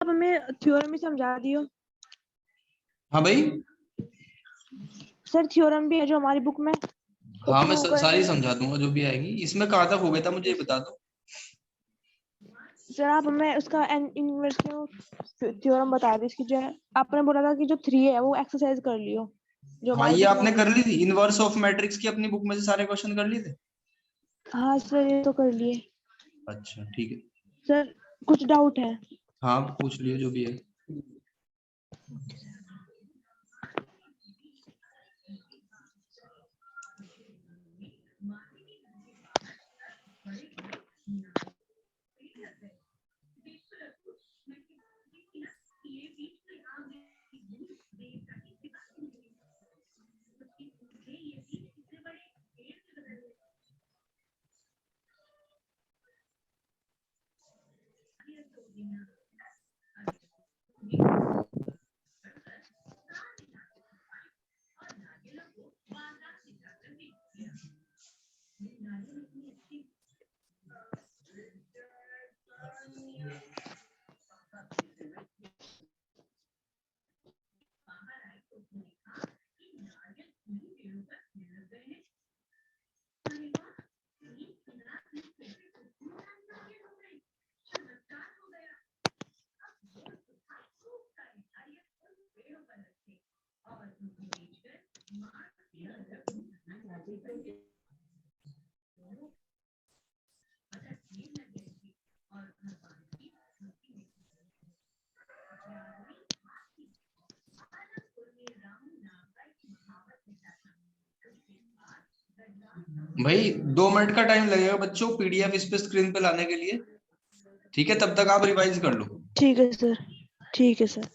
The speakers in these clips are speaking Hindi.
आप हमें थ्योरम ही समझा दियो। हाँ भाई, सर थ्योरम भी है जो हमारी बुक में। हाँ मैं होगा सारी सर। समझा दूंगा जो भी आएगी। इसमें कहाँ तक हो गया था मुझे ये बता दो। सर आप हमें उसका इनवर्स थ्योरम बता दीजिए। इसकी जो है आपने बोला था कि जो 3 है वो एक्सरसाइज कर लियो जो हाँ हमारी ये बुक में आपने दी कर ली है। थी, इनवर्स ऑफ मैट्रिक्स की अपनी बुक में से सारे क्वेश्चन कर लिए थे। हाँ सर ये तो कर लिए। अच्छा ठीक है। सर कुछ डाउट है। हाँ पूछ लियो जो भी है। भाई 2 मिनट का टाइम लगेगा बच्चों पीडीएफ इस पे स्क्रीन पे लाने के लिए। ठीक है, तब तक आप रिवाइज कर लो। ठीक है सर। ठीक है सर।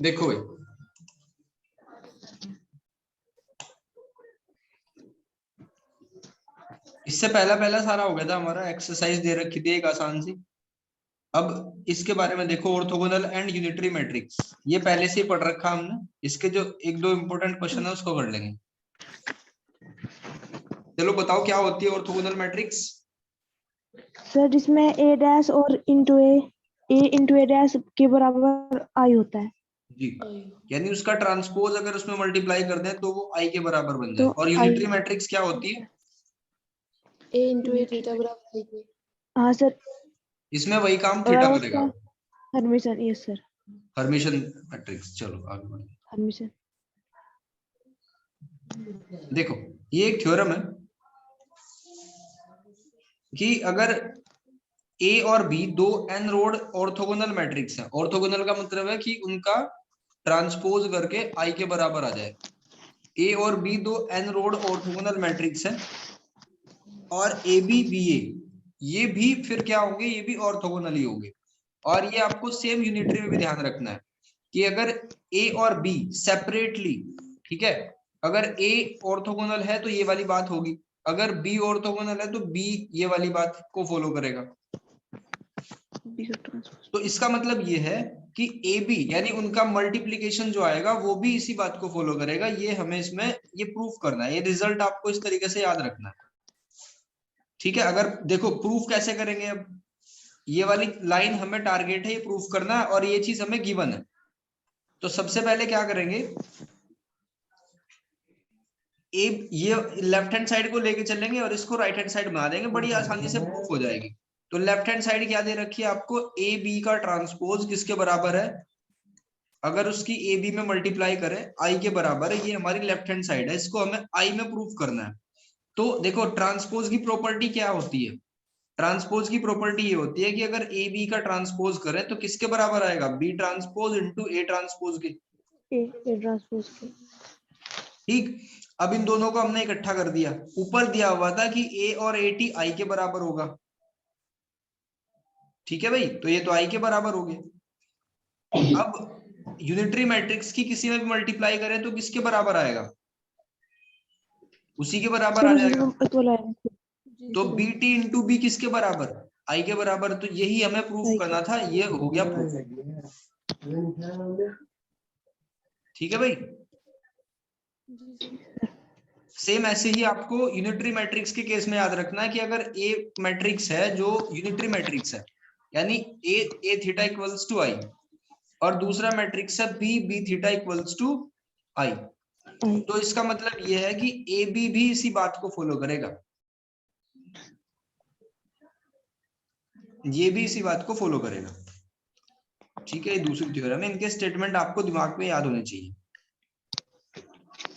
देखो भाई, इससे पहला पहला सारा हो गया था हमारा, एक्सरसाइज दे रखी थी एक आसान सी। अब इसके बारे में देखो, ऑर्थोगोनल एंड यूनिटरी मैट्रिक्स, ये पहले से ही पढ़ रखा हमने। इसके जो एक दो इंपॉर्टेंट क्वेश्चन है उसको कर लेंगे। चलो बताओ क्या होती है ऑर्थोगोनल मैट्रिक्स। सर जिसमें ए डैश और इंटू ए डैश के बराबर आई होता है जी, यानी उसका ट्रांसपोज अगर उसमें मल्टीप्लाई कर दें तो वो आई के बराबर बन जाए। तो और यूनिटरी मैट्रिक्स क्या होती है? ए इंटू ए थीटा बराबर आई के। हाँ सर, इसमें वही काम और थीटा अब करेगा। उसका Hermitian, yes sir, Hermitian matrix. चलो आगे बढ़ो। हर्मिशन। देखो ये एक थ्योरम है कि अगर ए और बी दो एन रोड ऑर्थोगोनल मैट्रिक्स है, ऑर्थोगोनल का मतलब है कि उनका ट्रांसपोज करके आई के बराबर आ जाए। ए और बी दो एन रोड ऑर्थोगोनल मैट्रिक्स है, और ए बी बी ए ये भी फिर क्या होंगे, ये भी ऑर्थोगोनल ही होंगे। और ये आपको सेम यूनिटरी में भी ध्यान रखना है कि अगर ए और बी सेपरेटली, ठीक है, अगर ए ऑर्थोगोनल है तो ये वाली बात होगी, अगर बी ऑर्थोगोनल है तो बी ये वाली बात को फॉलो करेगा। तो इसका मतलब ये है कि ए बी यानी उनका मल्टीप्लीकेशन जो आएगा वो भी इसी बात को फॉलो करेगा। ये हमें इसमें ये प्रूफ करना है, ये रिजल्ट आपको इस तरीके से याद रखना है, ठीक है। अगर देखो प्रूफ कैसे करेंगे, अब ये वाली लाइन हमें टारगेट है ये प्रूफ करना है और ये चीज हमें गिवन है। तो सबसे पहले क्या करेंगे, ए ये लेफ्ट हैंड साइड को लेके चलेंगे और इसको राइट हैंड साइड बना देंगे, बड़ी आसानी से प्रूफ हो जाएगी। तो लेफ्ट हैंड साइड क्या दे रखी है आपको, ए बी का ट्रांसपोज किसके बराबर है, अगर उसकी ए बी में मल्टीप्लाई करें आई के बराबर है, ये हमारी लेफ्ट हैंड साइड है, इसको हमें आई में प्रूफ करना है। तो देखो ट्रांसपोज की प्रॉपर्टी क्या होती है, ट्रांसपोज की प्रॉपर्टी ये होती है कि अगर ए बी का ट्रांसपोज करें तो किसके बराबर आएगा, B transpose into A transpose के। ए ट्रांसपोज के, ठीक, अब इन दोनों को हमने इकट्ठा कर दिया, ऊपर दिया हुआ था कि ए और ए टी आई के बराबर होगा, ठीक है भाई, तो ये तो आई के बराबर हो गया। अब यूनिटरी मैट्रिक्स की किसी में भी मल्टीप्लाई करें तो किसके बराबर आएगा, उसी के बराबर आ जाएगा। तो बी टी इंटू बी किसके बराबर, आई के बराबर। तो यही हमें प्रूफ करना था, ये हो गया प्रूफ, ठीक है भाई। सेम ऐसे ही आपको यूनिटरी मैट्रिक्स के केस में याद रखना है कि अगर ए मैट्रिक्स है जो यूनिटरी मैट्रिक्स है, यानी ए थीटा इक्वल्स टू आई, और दूसरा मैट्रिक्स है बी थीटा इक्वल्स टू आई, तो इसका मतलब ये है कि ए बी भी इसी बात को फॉलो करेगा, ये भी इसी बात को फॉलो करेगा, ठीक है। ये दूसरी थ्योरम है, इनके स्टेटमेंट आपको दिमाग में याद होने चाहिए।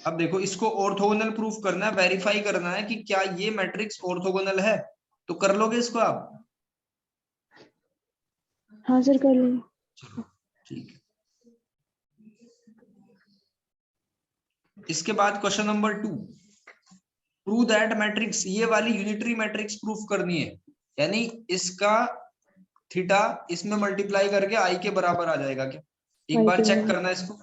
अब देखो इसको ऑर्थोगोनल प्रूफ करना है, वेरीफाई करना है कि क्या ये मैट्रिक्स ऑर्थोगोनल है, तो कर लोगे इसको आप। हाँ सर कर लेंगे। चलो ठीक है। इसके बाद question number 2, prove that matrix, ये वाली यूनिटरी मैट्रिक्स प्रूफ करनी है, यानी इसका थीटा इसमें मल्टीप्लाई करके आई के बराबर आ जाएगा क्या, एक बार चेक करना है इसको।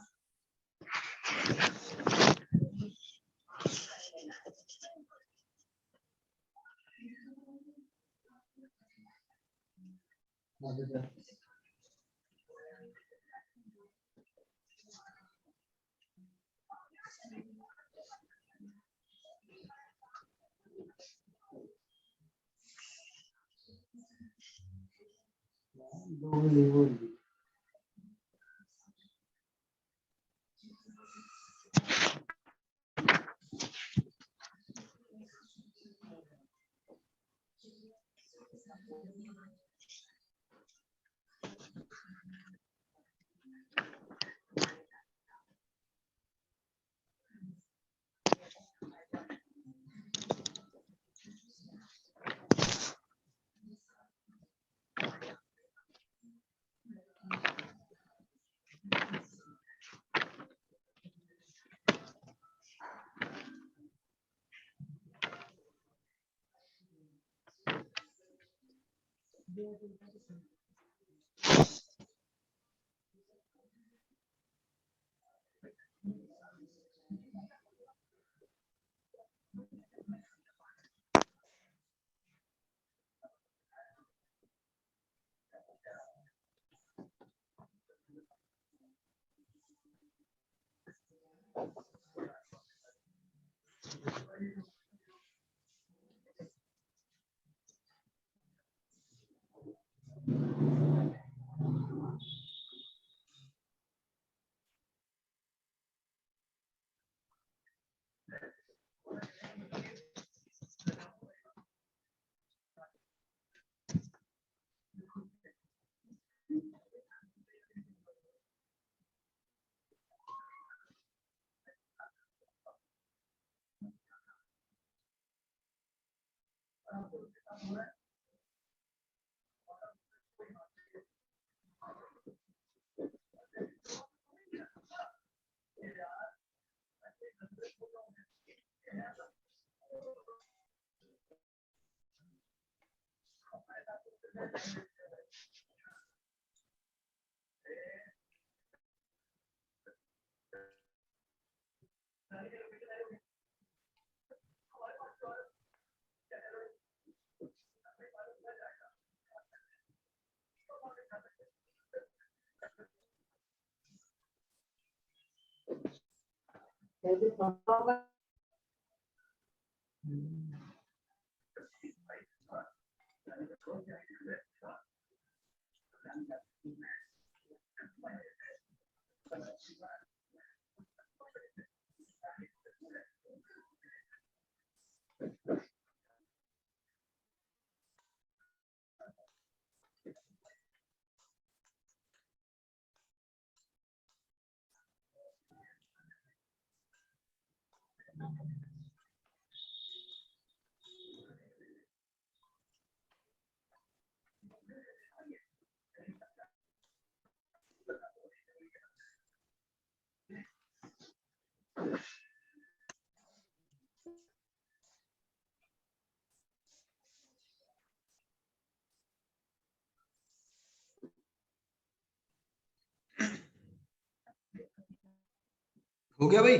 हो गया भाई?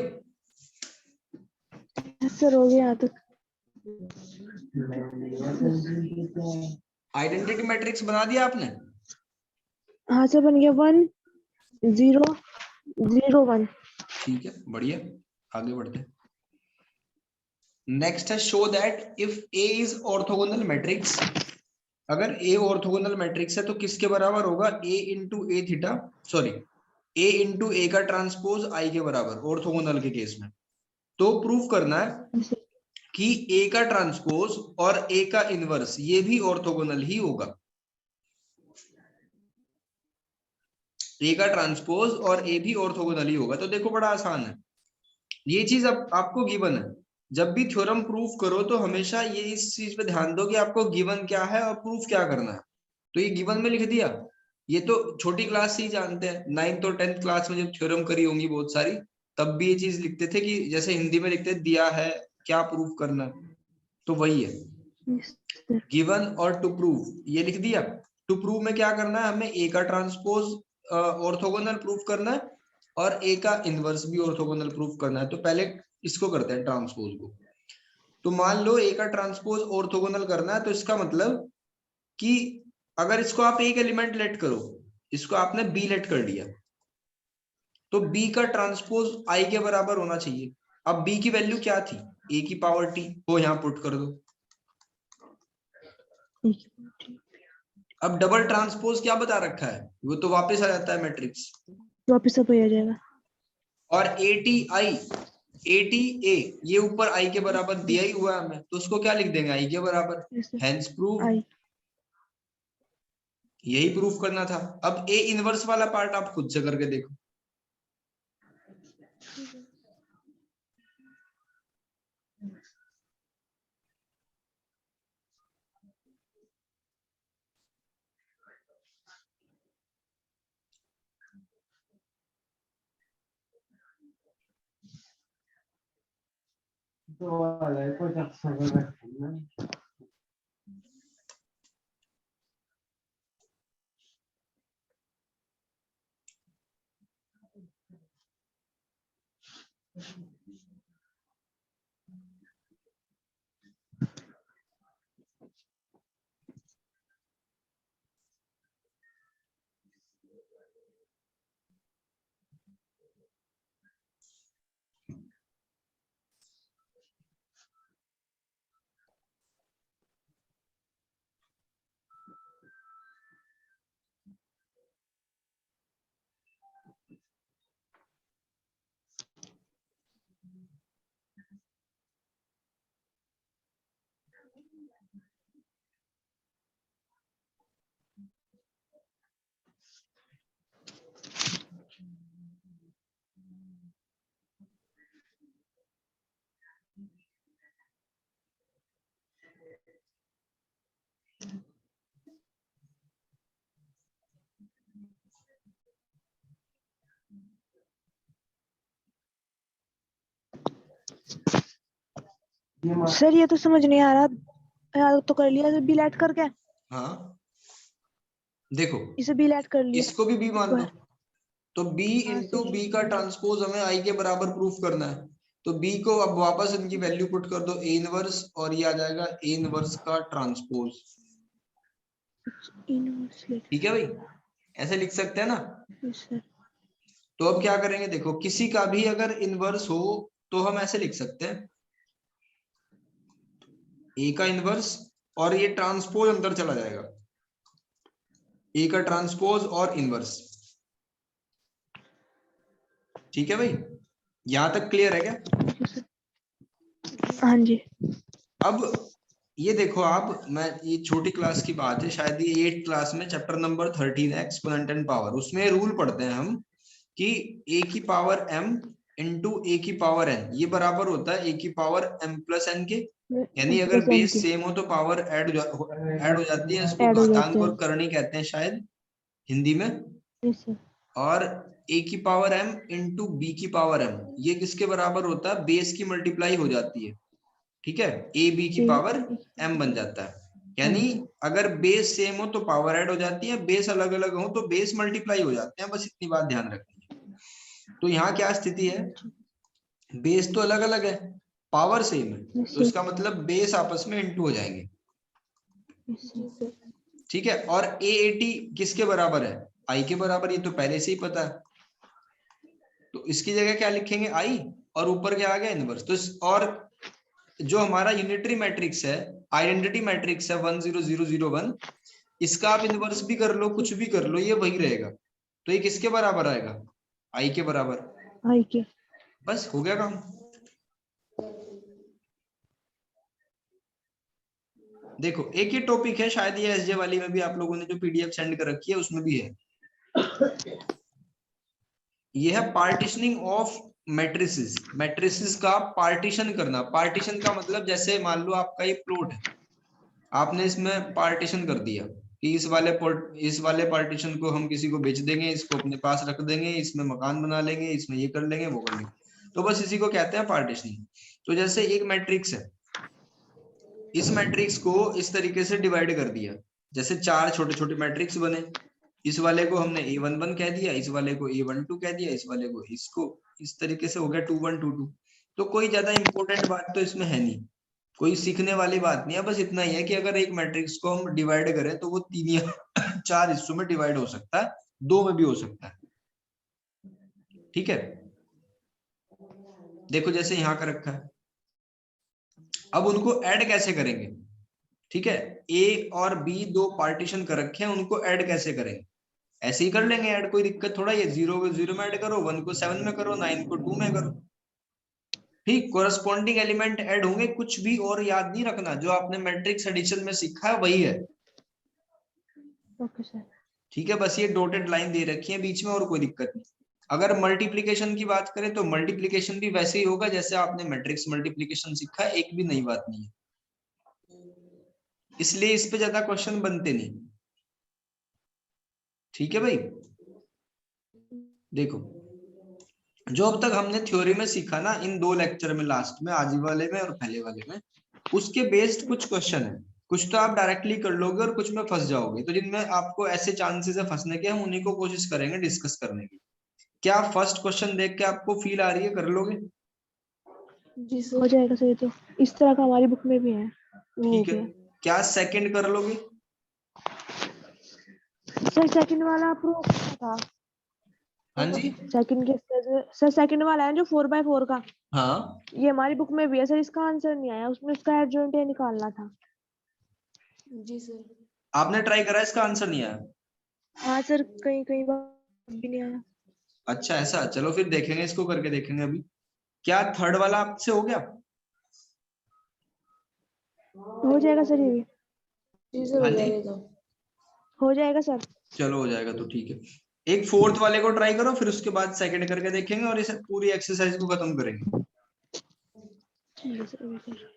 सर हो गया यहाँ तक। आइडेंटिटी मैट्रिक्स बना दिया आपने? हाँ सर बन गया 1 0 0 1। ठीक है, बढ़िया, आगे बढ़ते हैं। नेक्स्ट है show that if A is orthogonal matrix, अगर ए ऑर्थोगोनल मैट्रिक्स है तो किसके बराबर होगा? ए इंटू ए थीटा, सॉरी ए इंटू ए का ट्रांसपोज आई के बराबर, ऑर्थोगोनल के केस में। तो प्रूफ करना है कि ए का ट्रांसपोज और ए का इनवर्स ये भी ऑर्थोगोनल ही होगा। ए का ट्रांसपोज और ए भी ऑर्थोगोनल ही होगा। तो देखो बड़ा आसान है ये चीज, अब आपको गिवन है। जब भी थ्योरम प्रूफ करो तो हमेशा ये इस चीज पे ध्यान दो कि आपको गिवन क्या है और प्रूफ क्या करना है। तो ये गिवन में लिख दिया, ये तो छोटी क्लास से ही जानते हैं। 9th और 10th क्लास में जब थ्योरम करी होंगी बहुत सारी, तब भी ये चीज लिखते थे कि जैसे हिंदी में लिखते दिया है, क्या प्रूफ करना है। तो वही है गिवन और टू प्रूव, ये लिख दिया। टू प्रूव में क्या करना है हमें? ए का ट्रांसपोज ऑर्थोगोनल प्रूफ करना है और ए का इनवर्स भी ऑर्थोगोनल प्रूफ करना है। तो पहले इसको करते हैं, ट्रांसपोज को। तो मान लो ए का ट्रांसपोज ऑर्थोगोनल करना है, तो इसका मतलब कि अगर इसको आप एक एलिमेंट लेट करो, इसको आपने बी लेट कर लिया, तो बी का ट्रांसपोज आई के बराबर होना चाहिए। अब बी की वैल्यू क्या थी? ए की पावर टी, वो यहां पुट कर दो। अब डबल ट्रांसपोज क्या बता रखा है? वो तो वापस आ जाता है मैट्रिक्स, वापस सब आ जाएगा। और एटी आई, एटी ए, ये ऊपर आई के बराबर दिया ही हुआ है हमें, तो उसको क्या लिख देंगे? आई के बराबर। हेंस प्रूव, आई यही प्रूफ करना था। अब ए इनवर्स वाला पार्ट आप खुद से करके देखो। सर ये तो समझ नहीं आ रहा, यार तो कर लिया बी लेट करके, हाँ देखो, इसे बी लेट कर लिया इसको भी बी मान लो, तो b हाँ इंटू सर। बी का ट्रांसपोज हमें i के बराबर प्रूफ करना है। तो b को अब वापस इनकी वैल्यू पुट कर दो a इनवर्स, और ये आ जाएगा a इनवर्स का ट्रांसपोज। इनवर्स लेट ठीक है भाई, ऐसे लिख सकते हैं ना। सर। तो अब क्या करेंगे, देखो किसी का भी अगर इनवर्स हो तो हम ऐसे लिख सकते हैं, a का इनवर्स और ये ट्रांसपोज अंदर चला जाएगा, a का ट्रांसपोज और इनवर्स। ठीक है भाई, यहां तक क्लियर है क्या? हाँ जी। अब ये देखो आप, मैं ये छोटी क्लास की बात है, शायद ये 8th क्लास में चैप्टर नंबर 13 है एक्सपोनेंट एंड पावर, उसमें रूल पढ़ते हैं हम कि a की पावर m इंटू a की पावर n ये बराबर होता है a की पावर m प्लस n के। यानी अगर बेस सेम हो तो पावर ऐड हो जाती है, इसको ऐड हो जाते घातांक और हैं। करनी कहते हैं शायद हिंदी में। Yes sir. और a की पावर m इंटू b की पावर m ये किसके बराबर होता है, बेस की मल्टीप्लाई हो जाती है। ठीक है, ए बी की पावर m बन जाता है। यानी अगर बेस सेम हो तो पावर ऐड हो जाती है, बेस अलग अलग हो तो बेस मल्टीप्लाई हो जाते हैं, बस इतनी बात ध्यान रखनी है। तो यहाँ क्या स्थिति है, बेस तो अलग अलग है, पावर सेम है, तो इसका मतलब बेस आपस में इंटू हो जाएंगे। जी सर। ठीक है, और AAT किसके बराबर है, आई के बराबर, ये तो पहले से ही पता है। तो इसकी जगह क्या लिखेंगे, आई, और ऊपर क्या आ गया, इनवर्स। तो और जो हमारा यूनिटरी मैट्रिक्स है, आइडेंटिटी मैट्रिक्स है 1 0 0 0 1, इसका आप इनवर्स भी कर लो, कुछ भी कर लो, ये वही रहेगा। तो ये किसके बराबर आएगा, आई के बराबर। आई के। बस हो गया काम। देखो एक ही टॉपिक है, शायद ये एसजे वाली में भी आप लोगों ने जो पीडीएफ सेंड कर रखी है उसमें भी है। ये है पार्टीशनिंग ऑफ मैट्रिसेस। मैट्रिसेस का पार्टीशन करना। पार्टीशन का मतलब जैसे मान लो आपका ये प्लॉट है, आपने इसमें पार्टीशन कर दिया कि इस वाले पार्टीशन को हम किसी को बेच देंगे, इसको अपने पास रख देंगे, इसमें मकान बना लेंगे, इसमें ये कर लेंगे, वो कर लेंगे। तो बस इसी को कहते हैं पार्टीशनिंग। तो जैसे एक मैट्रिक्स है, इस मैट्रिक्स को इस तरीके से डिवाइड कर दिया, जैसे 4 छोटे छोटे मैट्रिक्स बने। इस वाले को हमने A11 कह दिया, इस वाले को A12 कह दिया, इस वाले को इसको, इस तरीके से हो गया 21 2 2। तो कोई ज्यादा इंपॉर्टेंट बात तो इसमें है नहीं, कोई सीखने वाली बात नहीं है, बस इतना ही है कि अगर एक मैट्रिक्स को हम डिवाइड करें तो वो 3 या 4 हिस्सों में डिवाइड हो सकता है, 2 में भी हो सकता है। ठीक है, देखो जैसे यहाँ का रखा है, अब उनको ऐड कैसे करेंगे। ठीक है, ए और बी दो पार्टीशन कर रखे हैं, उनको ऐड कैसे करेंगे, ऐसे ही कर लेंगे ऐड, कोई दिक्कत थोड़ा, ये 0 को 0 में ऐड करो, 1 को 7 में करो, 9 को 2 में करो। ठीक, कोरस्पॉन्डिंग एलिमेंट ऐड होंगे, कुछ भी और याद नहीं रखना, जो आपने मैट्रिक्स एडिशन में सीखा है वही है। Okay sir. ठीक है, बस ये डॉटेड लाइन दे रखी है बीच में, और कोई दिक्कत नहीं। अगर मल्टीप्लीकेशन की बात करें तो मल्टीप्लीकेशन भी वैसे ही होगा जैसे आपने मैट्रिक्स मल्टीप्लीकेशन सीखा है, एक भी नई बात नहीं है, इसलिए इस पे ज्यादा क्वेश्चन बनते नहीं। ठीक है भाई, देखो जो अब तक हमने थ्योरी में सीखा ना, इन 2 लेक्चर में, लास्ट में, आज वाले में और पहले वाले में, उसके बेस्ड कुछ क्वेश्चन है। कुछ तो आप डायरेक्टली कर लोगे और कुछ में फंस जाओगे, तो जिनमें आपको ऐसे चांसेस है फंसने के, हम उन्हीं को कोशिश करेंगे डिस्कस करने की। क्या फर्स्ट क्वेश्चन देख के आपको फील आ रही है, कर लोगे? जी हो सर। जाएगा सर, ये तो इस तरह का हमारी बुक में भी है, वो हो ठीक है, गया। क्या सेकंड कर लोगे? सर सेकंड वाला प्रूफ था। हाँ जी, सेकंड के सर सेकंड वाला है जो 4x4 का, हाँ, ये हमारी बुक में भी है सर, इसका आंसर नहीं आया, उसमें उसका एडजॉइंट ये निकालना था। जी सर। आपने ट्राई करा, इसका आंसर नहीं आया? हाँ सर, कहीं कहीं बार भी नहीं आया। अच्छा ऐसा, चलो फिर देखेंगे, इसको करके देखेंगे अभी। क्या थर्ड वाला आपसे हो गया? हो जाएगा सर, ये भी जी सर, हाँ हो जी, जाएगा। हो जाएगा सर। चलो हो जाएगा तो ठीक है। एक फोर्थ वाले को ट्राई करो, फिर उसके बाद सेकंड करके देखेंगे और इस पूरी एक्सरसाइज को खत्म करेंगे। ठीक है सर, अभी सर।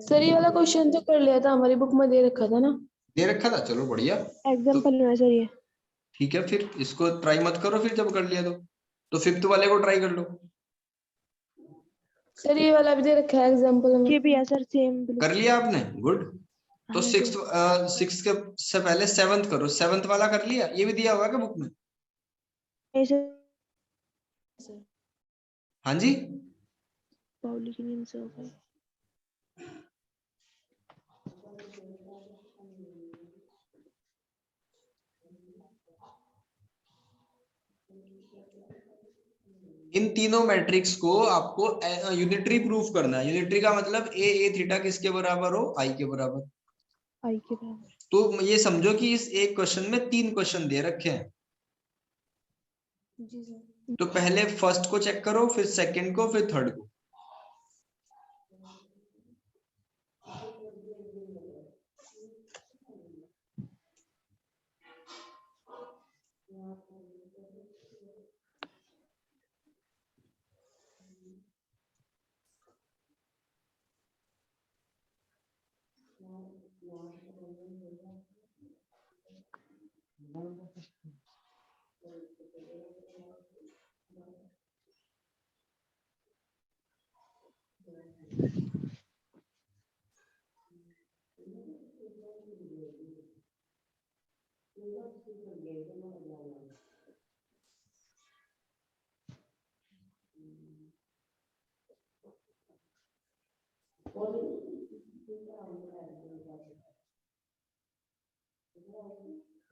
सर ये वाला क्वेश्चन तो कर लिया था, हमारी बुक में दे रखा था ना। दे रखा था, चलो बढ़िया। एग्जाम्पल है सर ये। ठीक है, फिर इसको ट्राई मत करो फिर, जब कर लिया तो फिफ्थ वाले को ट्राई कर लो। सर ये वाला भी दे रखा है एग्जाम्पल में। ये भी है सर सेम। कर लिया आपने, गुड। तो हाँ सिक्स जी। सिक्स के से पहले सेवंथ करो, सेवंथ वाला कर लिया, ये भी दिया हुआ है क्या बुक में? ऐसे हाँ जी, पॉलिटिशियन से होगा। इन तीनों मैट्रिक्स को आपको यूनिटरी प्रूफ करना है। यूनिटरी का मतलब ए थीटा किसके बराबर हो, आई के बराबर। आई के बराबर। तो ये समझो कि इस एक क्वेश्चन में 3 क्वेश्चन दे रखे हैं। जी सर। तो पहले फर्स्ट को चेक करो, फिर सेकंड को, फिर थर्ड को।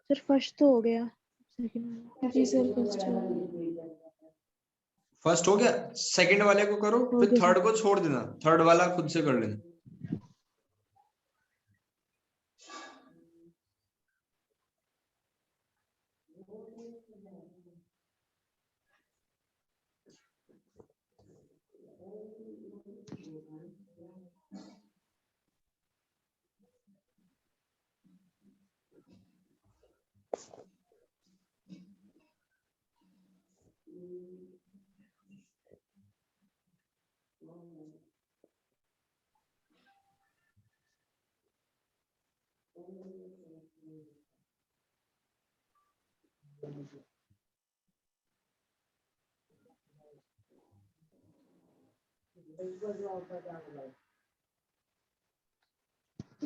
सर फर्स्ट तो हो गया, सेकंड वाला जी सर फर्स्ट है। फर्स्ट हो गया, सेकंड वाले को करो, हो फिर गया थर्ड सर। को छोड़ देना, थर्ड वाला खुद से कर लेना।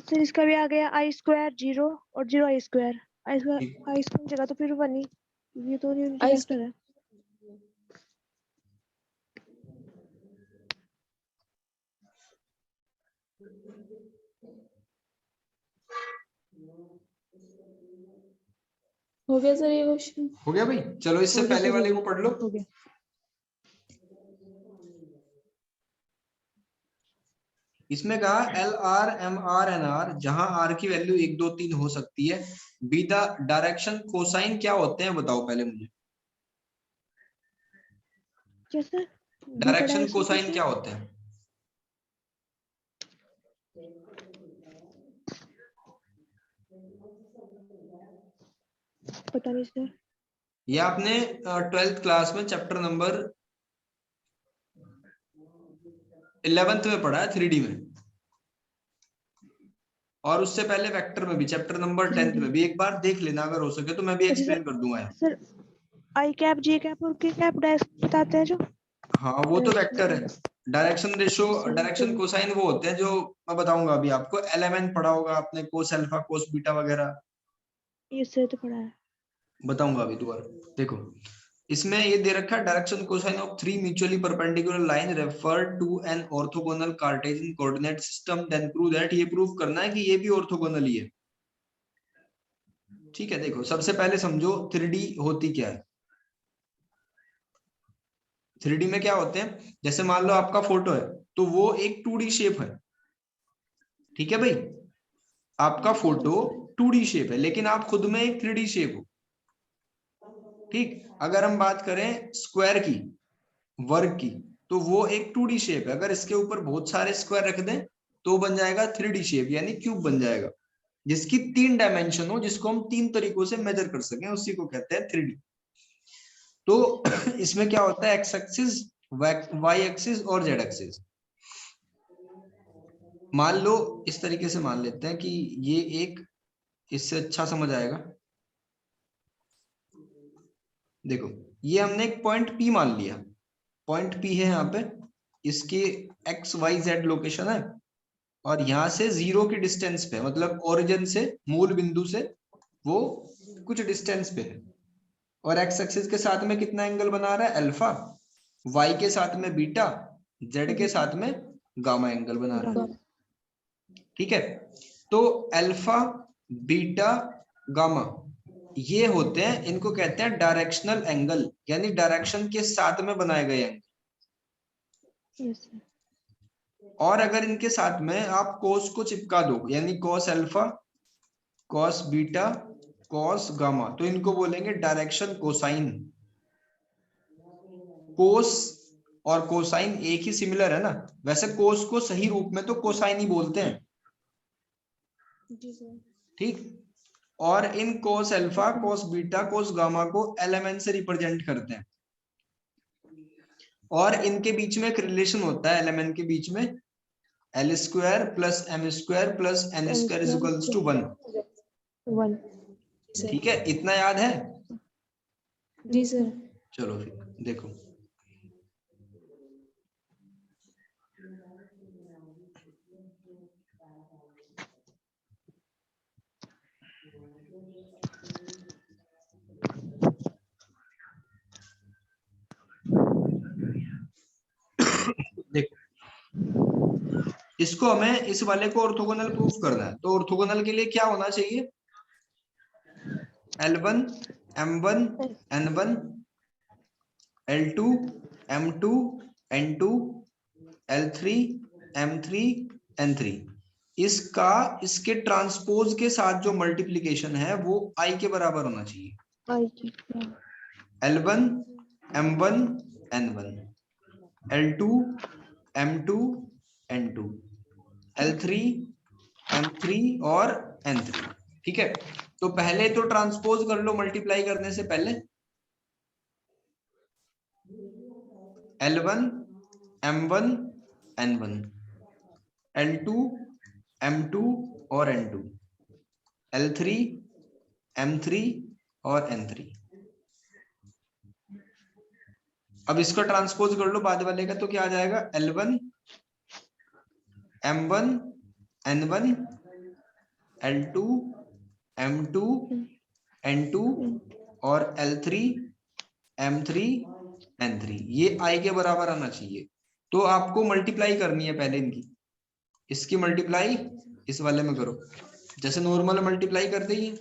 सर इसका भी आ गया आई स्क्वायर 0 और 0 आई स्क्वायर। आई स्क्वायर जगह तो फिर बनी, ये तो यूनिटी आई वेक्टर है। हो गया सर ये क्वेश्चन। हो गया भाई, चलो इससे हो गया पहले सर, हो वाले गया, को पढ़ लो। हो गया। इसमें कहा L R M R N R, जहां आर की वैल्यू 1 2 3 हो सकती है, बी द डायरेक्शन कोसाइन क्या होते हैं बताओ पहले मुझे। क्या sir? Beta direction direction cosine question क्या होते हैं? पता नहीं सर। ये आपने 12th क्लास में चैप्टर नंबर 11th में पढ़ा है, 3D में, और उससे पहले वेक्टर में भी चैप्टर नंबर 10th में भी एक बार देख लेना, अगर हो सके तो मैं भी अच्छा एक्सप्लेन कर दूंगा। सर, आई कैप जी कैप और के कैप बताते हैं जो। हाँ वो तो वेक्टर है। डायरेक्शन रेशो, अच्छा डायरेक्शन तो कोसाइन वो होते हैं जो मैं बताऊंगा अभी आपको। एलिमेंट पढ़ा होगा आपने, कोस अल्फा कोस बीटा वगैरह, ये सर तो पढ़ा है। बताऊंगा अभी दोबारा। देखो इसमें ये दे रखा है, direction cosine of 3 mutually perpendicular line refer to an orthogonal Cartesian coordinate system, then prove that. ये प्रूव करना है कि ये भी ऑर्थोगोनल ही है। ठीक है, देखो सबसे पहले समझो 3D होती क्या है। 3D में क्या होते हैं, जैसे मान लो आपका फोटो है, तो वो एक 2D शेप है। ठीक है भाई, आपका फोटो 2D शेप है, लेकिन आप खुद में एक 3D शेप हो। ठीक, अगर हम बात करें स्क्वायर की, वर्ग की, तो वो एक 2D शेप है। अगर इसके ऊपर बहुत सारे स्क्वायर रख दें तो बन जाएगा 3D शेप, यानी क्यूब बन जाएगा, जिसकी 3 डायमेंशन हो, जिसको हम 3 तरीकों से मेजर कर सकें, उसी को कहते हैं 3D। तो इसमें क्या होता है, एक्स एक्सिस, वाई एक्सिस और जेड एक्सिस। मान लो इस तरीके से मान लेते हैं कि ये एक, इससे अच्छा समझ आएगा। देखो ये हमने एक पॉइंट P मान लिया, पॉइंट P है यहाँ पे, इसके XYZ लोकेशन है और यहाँ से 0 की डिस्टेंस पे, मतलब ओरिजिन से, मूल बिंदु से वो कुछ डिस्टेंस पे है, और एक्स एक्सिस के साथ में कितना एंगल बना रहा है, अल्फा, वाई के साथ में बीटा, जेड के साथ में गामा एंगल बना रहा है। ठीक है, तो अल्फा, बीटा, गामा ये होते हैं, इनको कहते हैं डायरेक्शनल एंगल, यानी डायरेक्शन के साथ में बनाए गए एंगल। Yes, sir. और अगर इनके साथ में आप कोस को चिपका दो, यानी कोस alpha, cos beta, cos gamma, तो इनको बोलेंगे डायरेक्शन कोसाइन। कोस और कोसाइन एक ही सिमिलर है ना, वैसे कोस को सही रूप में तो कोसाइन ही बोलते हैं। जी सर। ठीक, और इन cos alpha, cos beta, cos gamma को एलिमेंट से रिप्रेजेंट करते हैं, और इनके बीच में एक रिलेशन होता है एलिमेंट के बीच में, L square plus M square plus N square is equals to 1। 1. ठीक है, इतना याद है? जी सर। चलो फिर देखो, देखो इसको हमें, इस वाले को ऑर्थोगोनल प्रूफ करना है, तो ऑर्थोगोनल के लिए क्या होना चाहिए, L1 M1 N1 L2 M2 N2 L3 M3 N3, इसका इसके ट्रांसपोज के साथ जो मल्टीप्लिकेशन है वो I के बराबर होना चाहिए। L1 M1 N1 L2 M2 N2 L3 M3 और N3। ठीक है, तो पहले तो ट्रांसपोज कर लो मल्टीप्लाई करने से पहले, L1 M1 N1 L2 M2 और N2 L3 M3 और N3। अब इसका ट्रांसपोज कर लो बाद वाले का, तो क्या आ जाएगा, L1 M1 N1 L2 M2 N2 और L3 M3 N3, ये I के बराबर आना चाहिए। तो आपको मल्टीप्लाई करनी है पहले इनकी, इसकी मल्टीप्लाई इस वाले में करो, जैसे नॉर्मल मल्टीप्लाई करते ही।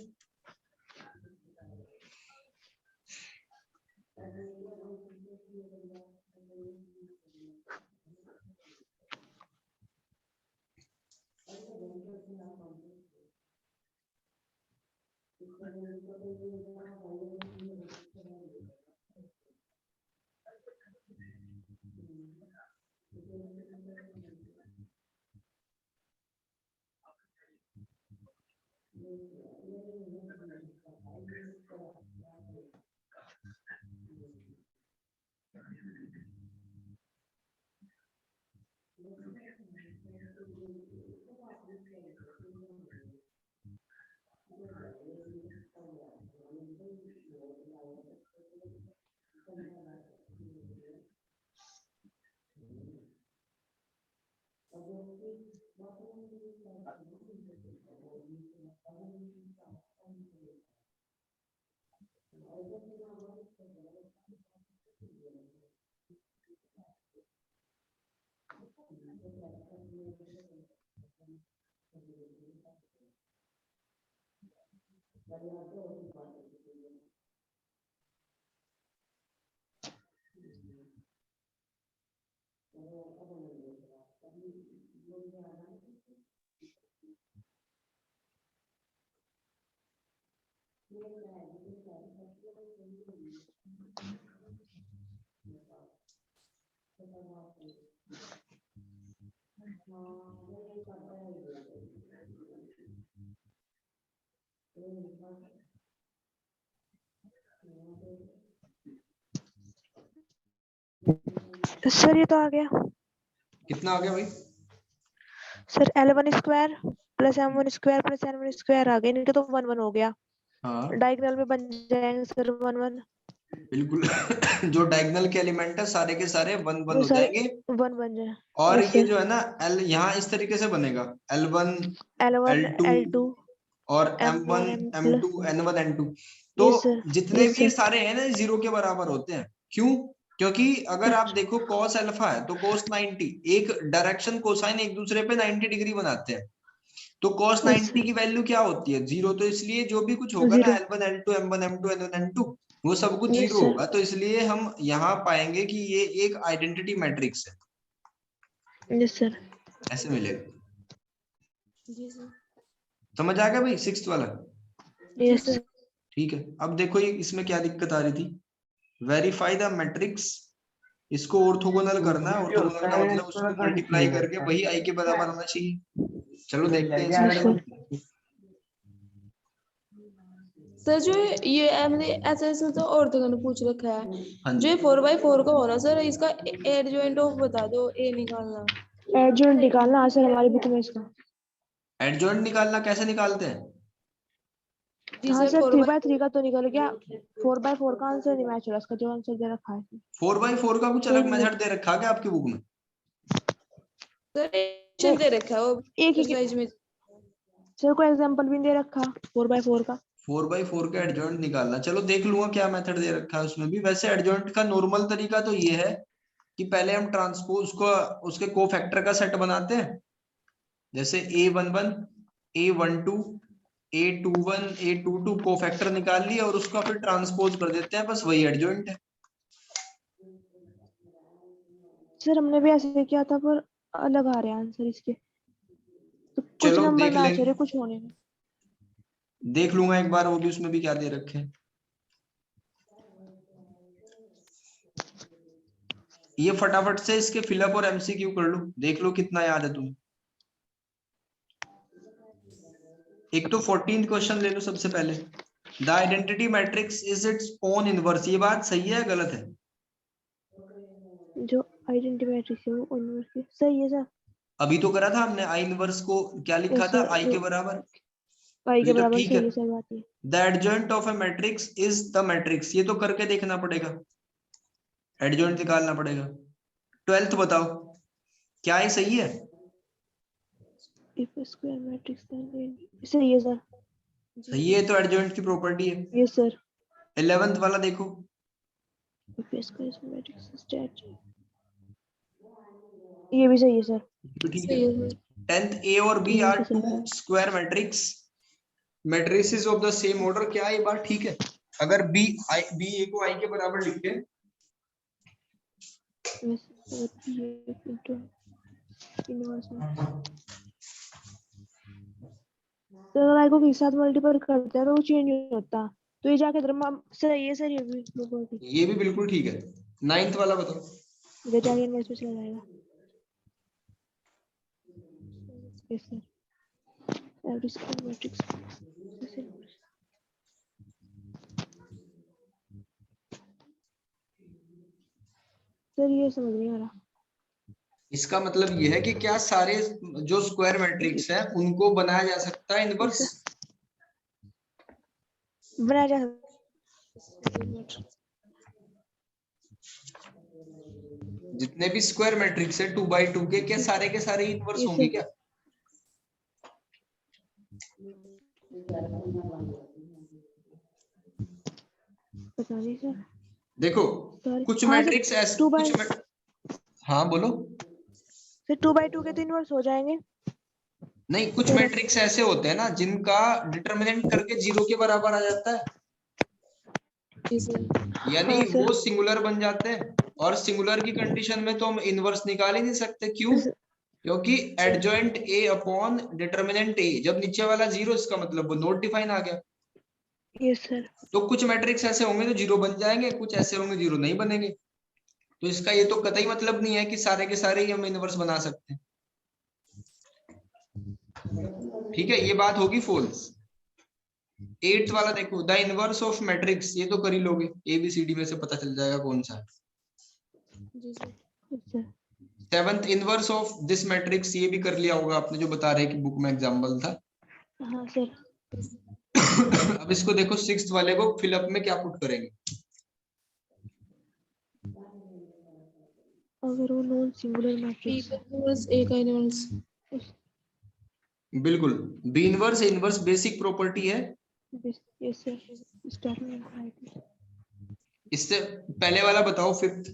सर ये तो आ गया। कितना आ गया भाई? Sir L1 square plus M1 square plus N1 square आ गया, इनके तो 1 1 हो गया, हाँ डायगोनल में बन जाएंगे सर 1 1, बिल्कुल। जो डायगोनल के एलिमेंट है सारे के सारे 1 1 वो हो सारे जाएंगे। 1 बन जाए। और यस ये सर, जो है ना एल यहाँ इस तरीके से बनेगा L1 L1 L2 L2 और M1 M1 M M2 plus. N1 N2। तो यस सर, जितने यस भी ये सर, सारे हैं ना जीरो के बराबर होते हैं। क्यों? क्योंकि अगर आप देखो cos अल्फा है तो cos 90, एक डायरेक्शन कोसाइन एक दूसरे पे 90 डिग्री बनाते हैं। तो cos यस 90 की वैल्यू क्या होती है? जीरो। तो इसलिए जो भी कुछ होगा ना 0। L1 L2 M1 M2 N1 N2 वो सब कुछ यस जीरो सर, होगा। तो इसलिए हम यहाँ पाएंगे कि ये एक आइडेंटिटी मैट्रिक्स है। यस सर, ऐसे मिलेगा। जी सर। समझ आ गया भाई 6th वाला? जी यस सर। सर, ठीक है। अब देखो ये इसमें क्या दिक्कत आ रही थी। वेरीफाई द मैट्रिक्स, इसको ऑर्थोगोनल करना है। ऑर्थोगोनल का मतलब उसको मल्टीप्लाई करके वही आई के बराबर होना चाहिए। चलो देखते हैं यस इसमें। सर, सर जो ये हमने ऐसे ऐसे तो ऑर्थोगोनल पूछ रखा है, हाँ जो जी। ये 4x4 का हो रहा सर, इसका एडजॉइंट ऑफ बता दो, ए निकालना। एडजॉइंट निकालना आंसर हमारी बुक में इसका। एडजॉइंट निकालना कैसे निकालते हैं? जी हाँ सर, सर, 3/3 4x4। का तो निकल गया, 4/4 का आंसर नहीं मैच हो रहा, इसका जो आंसर दे रखा है 4x4 का कुछ अलग सेम नहीं। मेथड दे रखा है क्या आपकी बुक में? सर एक दे रखा है वो एक ही एक्सरसाइज में। सर कोई एग्जांपल भी नहीं दे रखा 4/4 का। 4x4 का एडजॉइंट निकालना, चलो देख लूंगा क्या मेथड दे रखा है उसमें भी। वैसे एडजॉइंट का नॉर्मल तरीका तो ये है कि पहले हम ट्रांसपोज को उसके कोफैक्टर का सेट बनाते हैं। जैसे A11 A12 A21 A22 cofactor निकाल लिए और उसका फिर ट्रांसपोज कर देते हैं, बस वही एडजॉइंट है। सर हमने भी ऐसे किया था पर अलग आ रहे हैं आंसर इसके, तो कुछ चलो नंबर देख मैच हो लेंगे, रहे कुछ होने में। देख लूंगा एक बार वो भी उसमें भी क्या दे रखे हैं। ये फटाफट से इसके फिलअप और एमसीक्यू कर लो, देख लो कितना याद है तुम्हें। एक तो 14th क्वेश्चन ले लो सबसे पहले। The identity matrix is its own inverse, ये बात सही है गलत है? जो आइडेंटिटी मैट्रिक्स है वो इनवर्स की सही है सर। अभी तो करा था हमने, आई इनवर्स को क्या लिखा यस था? सर, आई जो के बराबर। पाई तो के ये तो बराबर ठीक है। सही है सर, बात ये। The adjoint of A matrix is the matrix, ये तो करके देखना पड़ेगा, एडजॉइंट निकालना पड़ेगा। 12th बताओ क्या ये सही है? इफ स्क्वायर मैट्रिक्स सही है सर। जी सही सर। है, तो एडजॉइंट की प्रॉपर्टी है। यस सर, 11th वाला देखो। इफ स्क्वायर मैट्रिक्स स्टेट, ये भी सही है सर। तो ठीक है। सही है सर। 10th A और B ये भी आर तो टू सही है। Square matrix, matrices of the same order, क्या ये बात ठीक है? अगर B A को I के बराबर लिखते हैं यस सर, ये इनटू इनवर्स में तो अगर आई को किसी साथ मल्टीपल करते हैं तो वो चेंज नहीं होता, तो ये जाके सही है सर, ये भी प्रॉपर्टी ये भी बिल्कुल ठीक है। 9th वाला बताओ। इधर जाके इनवर्स में चला जाएगा। Yes sir, every square matrix sir, ये समझ नहीं आ रहा। इसका मतलब ये है कि क्या सारे जो स्क्वायर मैट्रिक्स हैं उनको बनाया जा सकता है इनवर्स? बनाया जा जितने भी स्क्वायर मैट्रिक्स है 2x2 के, क्या सारे के सारे इनवर्स यस होंगे सर, क्या? पता नहीं सर। देखो सॉरी, कुछ हाँ सर, मैट्रिक्स ऐसे 2 बाय कुछ हाँ बोलो। सर 2/2 के तो इनवर्स हो जाएंगे। नहीं, कुछ सर मैट्रिक्स ऐसे होते हैं ना जिनका डिटरमिनेंट करके 0 के बराबर आ जाता है, जी सर। यानी हाँ सर, वो सिंगुलर बन जाते हैं। और सिंगुलर की कंडीशन में तो हम इनवर्स निकाल ही नहीं सकते। क्यों? क्योंकि adjoint A upon determinant A, जब नीचे वाला 0 इसका मतलब वो नॉट डिफाइन आ गया। यस सर, तो कुछ मैट्रिक्स ऐसे होंगे जो 0 बन जाएंगे, कुछ ऐसे होंगे 0 नहीं बनेंगे। तो इसका ये तो कतई मतलब नहीं है कि सारे के सारे ही हम इनवर्स बना सकते हैं। ठीक है, ये बात होगी फॉल्स। 8th वाला देखो, द इनवर्स ऑफ मैट्रिक्स, ये तो कर ही लोगे, ABCD में से पता चल जाएगा कौन सा है। जी sir. Yes sir, seventh inverse of this matrix, ये भी कर लिया होगा आपने, जो बता रहे कि बुक में एग्जाम्पल था। हाँ सर। अब इसको देखो, सिक्स्थ वाले को फिलअप में क्या पुट करेंगे? अगर वो नॉन सिंगुलर बी मैट्रिक्स का इनवर्स ए का इनवर्स। बिल्कुल, B inverse inverse basic property है। यस सर, स्टार्ट में राइट। इससे पहले वाला बताओ, फिफ्थ।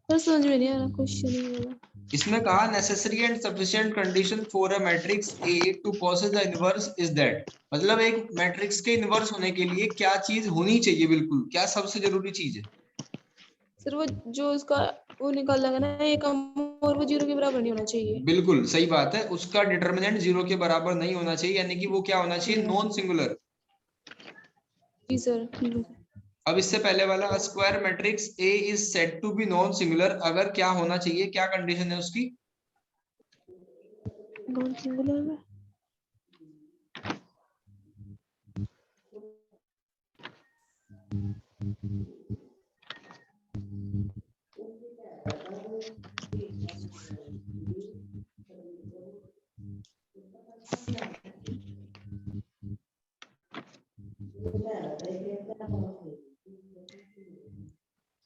सर समझ में नहीं आ रहा क्वेश्चन ही वाला। इसमें कहा necessary and sufficient condition for a matrix A to possess the inverse is that, मतलब एक मैट्रिक्स के इनवर्स होने के लिए क्या चीज होनी चाहिए, बिल्कुल क्या सबसे जरूरी चीज है? सर वो जो उसका वो निकाल लगा ना, एक कम और वो 0 के बराबर नहीं होना चाहिए। बिल्कुल सही बात है, उसका डिटर्मिनेंट 0 के बराबर नहीं होना चाहिए, यानी कि वो क्या होना चाहिए? Non singular. जी सर। ठीक है सर। अब इससे पहले वाला, square matrix A is said to be non singular, अगर क्या होना चाहिए, क्या कंडीशन है उसकी? नॉन सिंगुलर में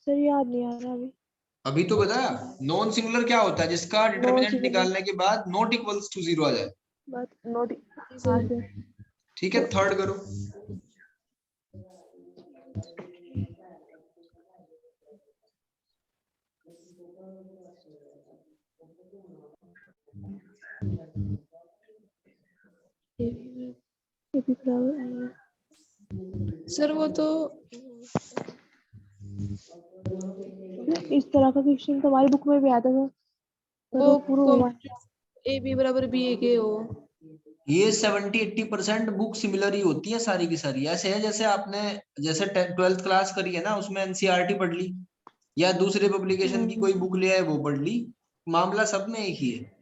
सर याद नहीं आ रहा अभी। अभी तो बताया, नॉन सिंगुलर क्या होता है? जिसका डिटर्मिनेंट singular। निकालने के बाद नॉट इक्वल्स टू 0 आ जाए। बात नोट। हाँ सर सर। ठीक है, थर्ड करो। सर वो तो इस तरह का क्वेश्चन तो हमारी बुक में भी आता था। वो तो पूरा हुआ। ए बी बराबर बी ए के हो। ये 70-80% बुक सिमिलर ही होती है सारी की सारी। ऐसे है जैसे आपने जैसे 12th क्लास करी है ना, उसमें एनसीईआरटी पढ़ ली, या दूसरे पब्लिकेशन की कोई बुक ले आए वो पढ़ ली, मामला सब में एक ही है।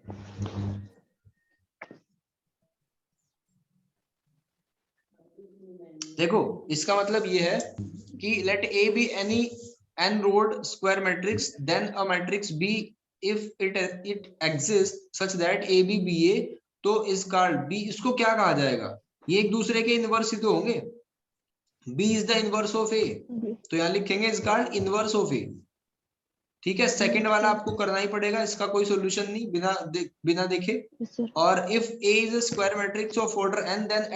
देखो इसका मतलब ये है कि let A be any n rowed square matrix, then a matrix B if it exist such that A B B A, तो इस कॉल्ड बी, इसको क्या कहा जाएगा? ये एक दूसरे के इनवर्स ही तो होंगे। B is the inverse of A, तो यहाँ लिखेंगे is called inverse of A. ठीक है, सेकंड वाला आपको करना ही पड़ेगा, इसका कोई सॉल्यूशन नहीं बिना बिना देखे। सर। और if A is a square matrix of order n, then